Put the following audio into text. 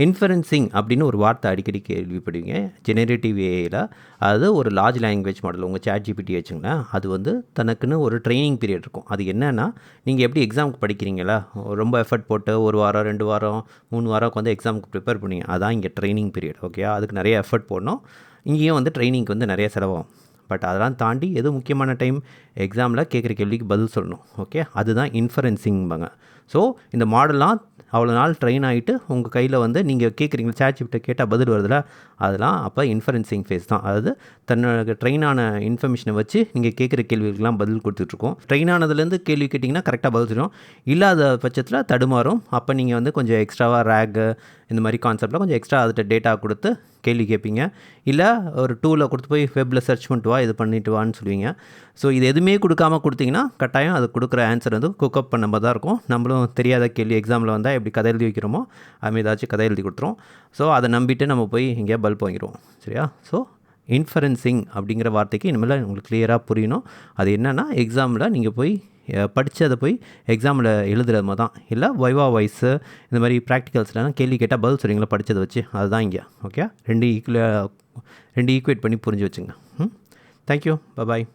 இன்ஃபரன்சிங் அப்படின்னு ஒரு வார்த்தை அடிக்கடி கேள்விப்படுவீங்க. ஜெனரேட்டிவ் ஏஐயில் அது ஒரு லார்ஜ் லாங்குவேஜ் மாடல். உங்கள் ChatGPT வச்சுங்களேன், அது வந்து தனக்குன்னு ஒரு ட்ரைனிங் பீரியட் இருக்கும். அது என்னென்னா, நீங்கள் எப்படி எக்ஸாமுக்கு படிக்கிறீங்களா, ரொம்ப எஃபர்ட் போட்டு 1 வாரம் 2 வாரம் 3 வாரம் வந்து எக்ஸாமுக்கு ப்ரிப்பேர் பண்ணுவீங்க. அதான் இங்கே ட்ரைனிங் பீரியட். ஓகே, அதுக்கு நிறைய எஃபர்ட் போடணும். இங்கேயும் வந்து ட்ரைனிங்க்கு வந்து நிறைய செலவாகும். பட் அதெல்லாம் தாண்டி எது முக்கியமான டைம், எக்ஸாமில் கேட்குற கேள்விக்கு பதில் சொல்லணும். ஓகே, அதுதான் இன்ஃபரன்சிங்பாங்க. ஸோ இந்த மாடல்லாம் அவ்வளோ நாள் ட்ரெயின் ஆகிட்டு உங்கள் கையில் வந்து நீங்கள் கேட்குறீங்க, ChatGPT கேட்டால் பதில் வருதுல, அதெல்லாம் அப்போ இன்ஃபரன்சிங் ஃபேஸ் தான். அதாவது தன்னோட ட்ரெயின் ஆன இன்ஃபர்மேஷனை வச்சு நீங்கள் கேட்குற கேள்விகளுக்கெல்லாம் பதில் கொடுத்துட்ருக்கோம். ட்ரெயின் ஆனதுலேருந்து கேள்வி கேட்டிங்கன்னா கரெக்டாக பதில் சொல்லும். இல்லாத பட்சத்தில் தடுமாறும். அப்போ நீங்கள் வந்து கொஞ்சம் எக்ஸ்ட்ராவாக ரேகு இந்த மாதிரி கான்செப்டில் கொஞ்சம் எக்ஸ்ட்ரா அதுகிட்ட டேட்டா கொடுத்து கேள்வி கேட்பீங்க. இல்லை ஒரு டூலில் கொடுத்து போய் வெப்பில் சர்ச் பண்ணிட்டு வா, இது பண்ணிட்டு வான்னு சொல்லுவீங்க. ஸோ இது எதுவுமே கொடுக்காமல் கொடுத்தீங்கன்னா கட்டாயம் அது கொடுக்குற ஆன்சர் வந்து குக்கப் பண்ண மாதிரி தான் இருக்கும். நம்மளும் தெரியாத கேள்வி எக்ஸாமில் வந்தால் எப்படி கதை எழுதி வைக்கிறோமோ அதுமாதிரி ஏதாச்சும் கதை எழுதி கொடுத்துரும். ஸோ அதை நம்பிட்டு நம்ம போய் எங்கேயா பல்ப் வாங்கிடுவோம். சரியா? ஸோ இன்ஃபரன்சிங் அப்படிங்கிற வார்த்தைக்கு இனிமேல் உங்களுக்கு கிளியராக புரியணும். அது என்னென்னா, எக்ஸாமில் நீங்கள் போய் படித்து அதை போய் எக்ஸாமில் எழுதுறது மாதிரி தான். இல்லை வைவா வாய்ஸு இந்த மாதிரி ப்ராக்டிகல்ஸ்லாம் கேள்வி கேட்டால் பதில் சொல்கிறீங்களா படித்ததை வச்சு, அதுதான் இங்கே. ஓகே, ரெண்டு ஈக்குவேட் பண்ணி புரிஞ்சு வச்சுங்க. தேங்க்யூ, பாய்.